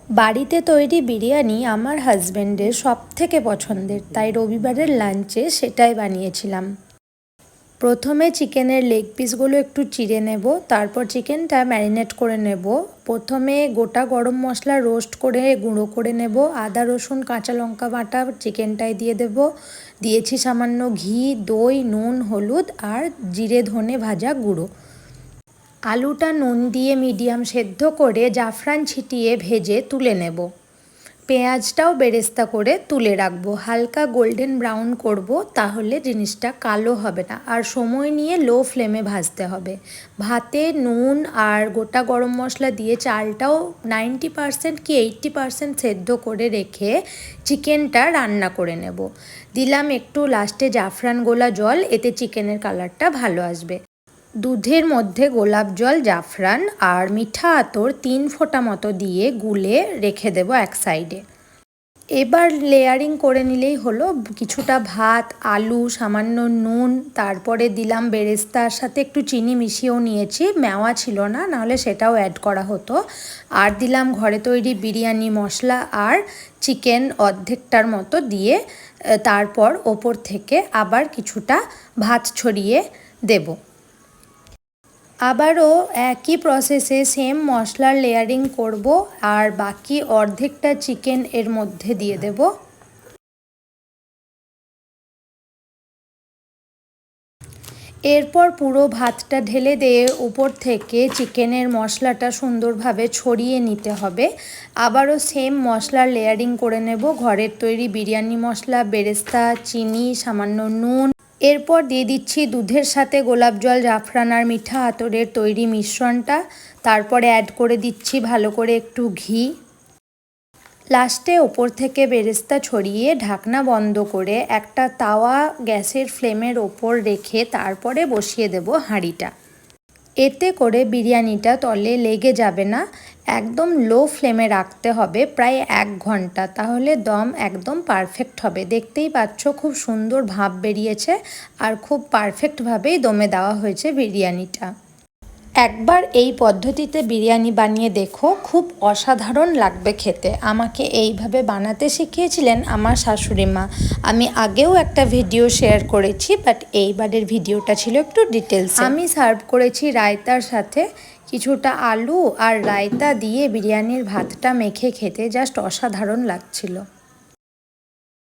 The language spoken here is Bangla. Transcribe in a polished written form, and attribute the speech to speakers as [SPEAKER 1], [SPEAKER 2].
[SPEAKER 1] বাড়িতে তৈরি বিরিয়ানি আমার হাজব্যান্ডের সবথেকে পছন্দের, তাই রবিবারের লাঞ্চে সেটাই বানিয়েছিলাম। প্রথমে চিকেনের লেগ পিসগুলো একটু চিড়ে নেব, তারপর চিকেনটা ম্যারিনেট করে নেব। প্রথমে গোটা গরম মশলা রোস্ট করে গুঁড়ো করে নেব, আদা রসুন কাঁচা লঙ্কা বাটা চিকেনটায় দিয়ে দেব। দিয়েছি সামান্য ঘি, দই, নুন, হলুদ আর জিরে ধনে ভাজা গুঁড়ো। আলুটা নুন দিয়ে মিডিয়াম সেদ্ধ করে জাফরান ছিটিয়ে ভেজে তুলে নেব। পেঁয়াজটাও বেরেস্তা করে তুলে রাখবো, হালকা গোল্ডেন ব্রাউন করব, তাহলে জিনিসটা কালো হবে না। আর সময় নিয়ে লো ফ্লেমে ভাজতে হবে। ভাতে নুন আর গোটা গরম মশলা দিয়ে চালটাও 90% কি 80% সেদ্ধ করে রেখে চিকেনটা রান্না করে নেব। দিলাম একটু লাস্টে জাফরান গোলা জল, এতে চিকেনের কালারটা ভালো আসবে। দুধের মধ্যে গোলাপ জল, জাফরান আর মিঠা আতর 3 ফোঁটা মতো দিয়ে গুলে রেখে দেব এক সাইডে। এবার লেয়ারিং করে নিলেই হলো। কিছুটা ভাত, আলু, সামান্য নুন, তারপরে দিলাম বেরেস্তার সাথে একটু চিনি মিশিয়েও নিয়েছি, মেওয়া ছিল না, নাহলে সেটাও অ্যাড করা হতো। আর দিলাম ঘরে তৈরি বিরিয়ানি মশলা আর চিকেন অর্ধেকটার মতো দিয়ে, তারপর ওপর থেকে আবার কিছুটা ভাত ছড়িয়ে দেব। আবারও একই প্রসেসে সেম মশলার লেয়ারিং করব আর বাকি অর্ধেকটা চিকেন এর মধ্যে দিয়ে দেব। এরপর পুরো ভাতটা ঢেলে দিয়ে উপর থেকে চিকেনের মশলাটা সুন্দরভাবে ছড়িয়ে নিতে হবে। আবারও সেম মশলার লেয়ারিং করে নেব, ঘরের তৈরি বিরিয়ানি মশলা, বেরেস্তা, চিনি, সামান্য নুন। এরপর দিয়ে দিচ্ছি দুধের সাথে গোলাপ জল, জাফরান আর মিঠা আতরের তৈরি মিশ্রণটা। তারপরে অ্যাড করে দিচ্ছি ভালো করে একটু ঘি। লাস্টে ওপর থেকে বেরেস্তা ছড়িয়ে ঢাকনা বন্ধ করে একটা তাওয়া গ্যাসের ফ্লেমের ওপর রেখে তারপরে বসিয়ে দেব হাঁড়িটা। এতে করে বিরিয়ানিটা তলে লেগে যাবে না। একদম লো ফ্লেমে রাখতে হবে প্রায় 1 ঘন্টা, তাহলে দম একদম পারফেক্ট হবে। দেখতেই পাচ্ছ খুব সুন্দর ভাপ বেরিয়েছে আর খুব পারফেক্টভাবেই দমে দেওয়া হয়েছে বিরিয়ানিটা। একবার এই পদ্ধতিতে বিরিয়ানি বানিয়ে দেখো, খুব অসাধারণ লাগবে খেতে। আমাকে এইভাবে বানাতে শিখিয়েছিলেন আমার শাশুড়ি মা। আমি আগেও একটা ভিডিও শেয়ার করেছি, বাট এইবারের ভিডিওটা ছিল একটু ডিটেলস। আমি সার্ভ করেছি রায়তার সাথে। কিছুটা আলু আর রায়তা দিয়ে বিরিয়ানির ভাতটা মেখে খেতে জাস্ট অসাধারণ লাগছিল।